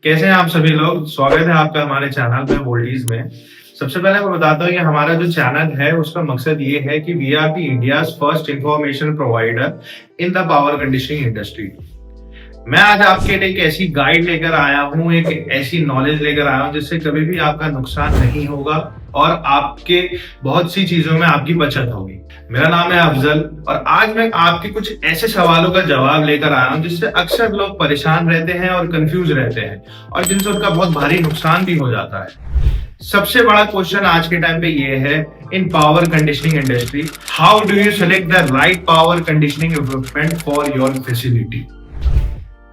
कैसे हैं आप सभी लोग? स्वागत है आपका हमारे चैनल पे वोल्टीज में। सबसे पहले मैं बताता हूँ कि हमारा जो चैनल है उसका मकसद ये है कि we are the India's first information provider in the power conditioning industry. मैं आज आपके लिए एक ऐसी गाइड लेकर आया हूँ, एक ऐसी नॉलेज लेकर आया हूँ जिससे कभी भी आपका नुकसान नहीं होगा और आपके बहुत सी चीजों में आपकी बचत होगी। मेरा नाम है अफजल और आज मैं आपके कुछ ऐसे सवालों का जवाब लेकर आया हूँ जिससे अक्सर लोग परेशान रहते हैं और कंफ्यूज रहते हैं और जिनसे उनका बहुत भारी नुकसान भी हो जाता है। सबसे बड़ा क्वेश्चन आज के टाइम पे ये है, in power conditioning industry how do you select the right power conditioning equipment for your facility.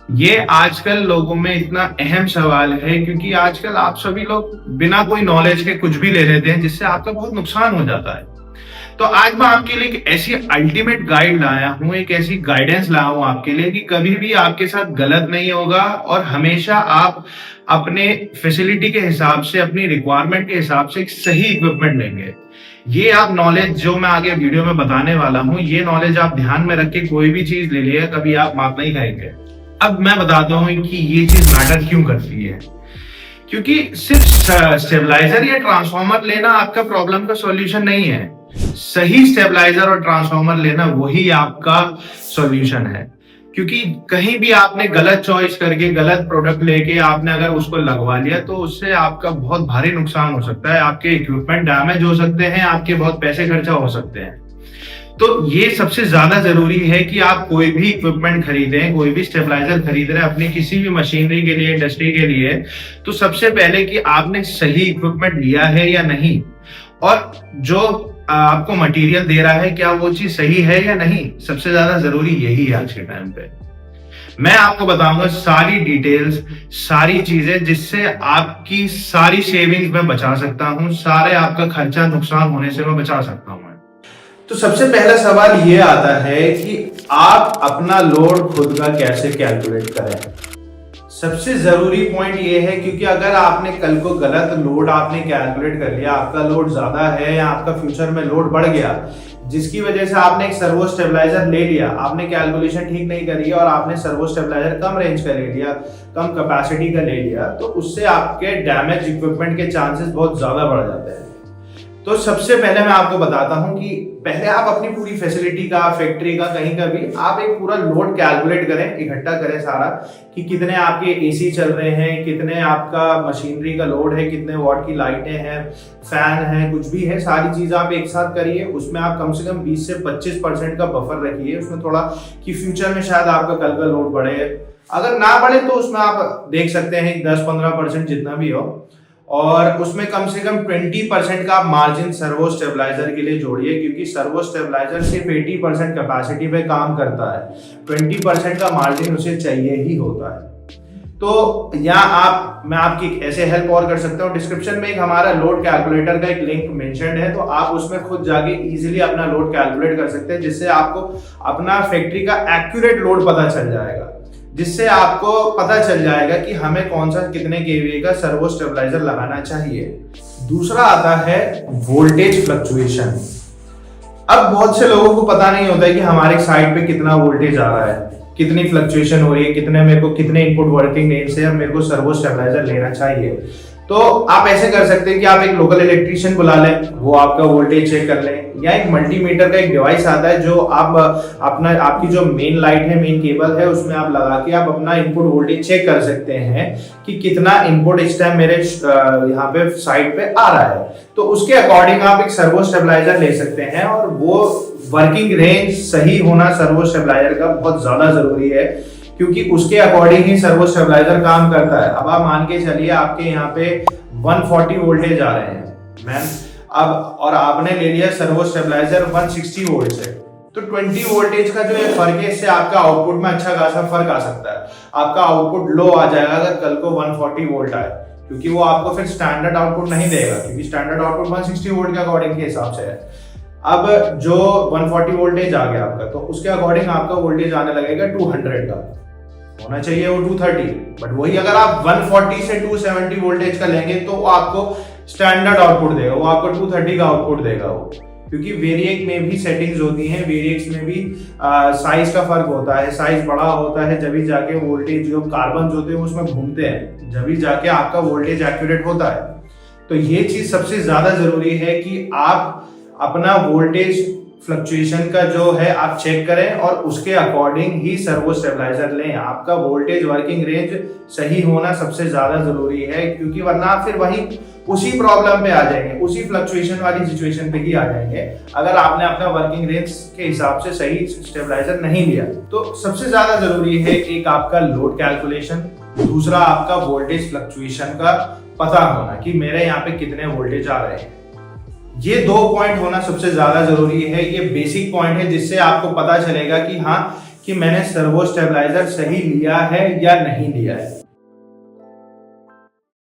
ये आजकल लोगों में इतना अहम सवाल है क्योंकि आजकल आप सभी लोग बिना कोई नॉलेज के कुछ भी ले लेते हैं जिससे आपका बहुत नुकसान हो जाता है। तो आज मैं आपके लिए एक ऐसी अल्टीमेट गाइड लाया हूं, एक ऐसी गाइडेंस लाया हूं आपके लिए कि कभी भी आपके साथ गलत नहीं होगा और हमेशा आप अपने फैसिलिटी के हिसाब से, अपनी रिक्वायरमेंट के हिसाब से एक सही इक्विपमेंट लेंगे। ये आप नॉलेज जो मैं आगे वीडियो में बताने वाला हूं, ये नॉलेज आप ध्यान में रख के कोई भी चीज ले लिएगा, कभी आप मात नहीं खाएंगे। अब मैं बताता हूं कि ये चीज मैटर क्यों करती है। क्योंकि सिर्फ स्टेबलाइजर या ट्रांसफार्मर लेना आपका प्रॉब्लम का सॉल्यूशन नहीं है। सही स्टेबलाइजर और ट्रांसफार्मर लेना वही आपका सॉल्यूशन है। क्योंकि कहीं भी आपने गलत चॉइस करके गलत प्रोडक्ट लेके आपने अगर उसको लगवा लिया तो उससे आपका बहुत भारी नुकसान हो सकता है, आपके इक्विपमेंट डैमेज हो सकते हैं, आपके बहुत पैसे खर्चा हो सकते हैं। तो ये सबसे ज्यादा जरूरी है कि आप कोई भी इक्विपमेंट खरीदें, कोई भी स्टेबलाइजर खरीद रहे हैं अपनी किसी भी मशीनरी के लिए, इंडस्ट्री के लिए, तो सबसे पहले कि आपने सही इक्विपमेंट लिया है या नहीं, और जो आपको मटेरियल दे रहा है क्या वो चीज सही है या नहीं। सबसे ज्यादा जरूरी यही है आज के टाइम पे। मैं आपको बताऊंगा सारी डिटेल्स, सारी चीजें जिससे आपकी सारी सेविंग्स में बचा सकता हूं, सारे आपका खर्चा नुकसान होने से मैं बचा सकता हूं। तो सबसे पहला सवाल ये आता है कि आप अपना लोड खुद का कैसे कैलकुलेट करें। सबसे जरूरी पॉइंट ये है क्योंकि अगर आपने कल को गलत लोड आपने कैलकुलेट कर लिया, आपका लोड ज्यादा है या आपका फ्यूचर में लोड बढ़ गया, जिसकी वजह से आपने एक सर्वो स्टेबलाइजर ले लिया, आपने कैलकुलेशन ठीक नहीं करी और आपने सर्वो स्टेबलाइजर कम रेंज का ले लिया, कम कैपेसिटी का ले लिया, तो उससे आपके डैमेज इक्विपमेंट के चांसेस बहुत ज्यादा बढ़ जाते हैं। तो सबसे पहले मैं आपको बताता हूं कि पहले आप अपनी पूरी फैसिलिटी का, फैक्ट्री का, कहीं का भी आप एक पूरा लोड कैलकुलेट करें, इकट्ठा करें सारा, कि कितने आपके एसी चल रहे हैं, कितने आपका मशीनरी का लोड है, कितने वॉट की लाइटें हैं, फैन है, कुछ भी है, सारी चीज आप एक साथ करिए। उसमें आप कम से कम 20 से 25% का बफर रखिए उसमें थोड़ा, कि फ्यूचर में शायद आपका कल का लोड बढ़े। अगर ना बढ़े तो उसमें आप देख सकते हैं 10-15% जितना भी हो, और उसमें कम से कम 20% का मार्जिन सर्वो स्टेबलाइजर के लिए जोड़िए, क्योंकि सर्वो स्टेबलाइजर सिर्फ 80% कैपेसिटी पे काम करता है, 20% का मार्जिन उसे चाहिए ही होता है। तो यहाँ मैं आपकी ऐसे हेल्प और कर सकता हूँ, डिस्क्रिप्शन में एक हमारा लोड कैलकुलेटर का एक लिंक मेंशन्ड है, तो आप उसमें खुद जाके इजीली अपना लोड कैलकुलेट कर सकते हैं, जिससे आपको अपना फैक्ट्री का एक्यूरेट लोड पता चल जाएगा, जिससे आपको पता चल जाएगा कि हमें कौन सा कितने केवीए का सर्वो स्टेबलाइजर लगाना चाहिए। दूसरा आता है वोल्टेज फ्लक्चुएशन। अब बहुत से लोगों को पता नहीं होता है कि हमारे साइड पे कितना वोल्टेज आ रहा है, कितनी फ्लक्चुएशन हो रही है, कितने मेरे को कितने इनपुट वर्किंग रेंज से मेरे को सर्वो स्टेबलाइजर लेना चाहिए। तो आप ऐसे कर सकते हैं कि आप एक लोकल इलेक्ट्रीशियन बुला लें, वो आपका वोल्टेज चेक कर लें, या एक मल्टीमीटर का एक डिवाइस आता है जो आप अपना आपकी जो मेन लाइट है, मेन केबल है, उसमें आप लगा के आप अपना इनपुट वोल्टेज चेक कर सकते हैं कि कितना इनपुट इस टाइम मेरे यहाँ पे साइड पे आ रहा है। तो उसके अकॉर्डिंग आप एक सर्वो स्टेबलाइजर ले सकते हैं, और वो वर्किंग रेंज सही होना सर्वो स्टेबलाइजर का बहुत ज्यादा जरूरी है, क्योंकि उसके अकॉर्डिंग ही सर्वो स्टेबलाइजर काम करता है। अब आप मान के चलिए आपके यहाँ पे 140 वोल्टेज आ रहे हैं मैम, अब और आपने ले लिया सर्वो स्टेबलाइजर 160 वोल्ट से, तो 20 वोल्टेज का जो है फर्क है, इससे आपका आउटपुट में अच्छा खासा फर्क आ सकता है। आपका आउटपुट लो आ जाएगा अगर कल को 140 वोल्ट आए, क्योंकि वो आपको फिर स्टैंडर्ड आउटपुट नहीं देगा, क्योंकि स्टैंडर्ड आउटपुट 160 वोल्ट के अकॉर्डिंग के हिसाब से है। अब जो 140 वोल्टेज आ गया आपका, तो उसके अकॉर्डिंग आपका वोल्टेज आने लगेगा 200 का, होना चाहिए वो 230, बट वही अगर आप 140 से 270 वोल्टेज का लेंगे तो वो आपको स्टैंडर्ड आउटपुट देगा, वो आपको 230 का आउटपुट देगा वो। क्योंकि वेरिएक में भी सेटिंग्स होती हैं, वेरिएक्स में भी साइज का फर्क होता है, साइज बड़ा होता है जब भी जाके वोल्टेज जो कार्बन होते हैं उसमें घूमते हैं, जब भी जाके आपका वोल्टेज एक्यूरेट होता है। तो ये चीज सबसे ज्यादा जरूरी है कि आप अपना वोल्टेज फ्लक्चुएशन का जो है आप चेक करें और उसके अकॉर्डिंग ही सर्वो स्टेबलाइजर लें। आपका वोल्टेज वर्किंग रेंज सही होना सबसे ज्यादा जरूरी है, क्योंकि वरना फिर वही उसी प्रॉब्लम पे आ जाएंगे, उसी फ्लक्चुएशन वाली सिचुएशन पे ही आ जाएंगे अगर आपने अपना वर्किंग रेंज के हिसाब से सही स्टेबलाइजर नहीं लिया। तो सबसे ज्यादा जरूरी है एक आपका लोड कैलकुलेशन, दूसरा आपका वोल्टेज फ्लक्चुएशन का पता होना कि मेरे यहाँ पे कितने वोल्टेज आ रहे हैं। ये 2 पॉइंट होना सबसे ज्यादा जरूरी है। ये बेसिक पॉइंट है जिससे आपको पता चलेगा कि हाँ कि मैंने सर्वो स्टेबलाइजर सही लिया है या नहीं लिया है।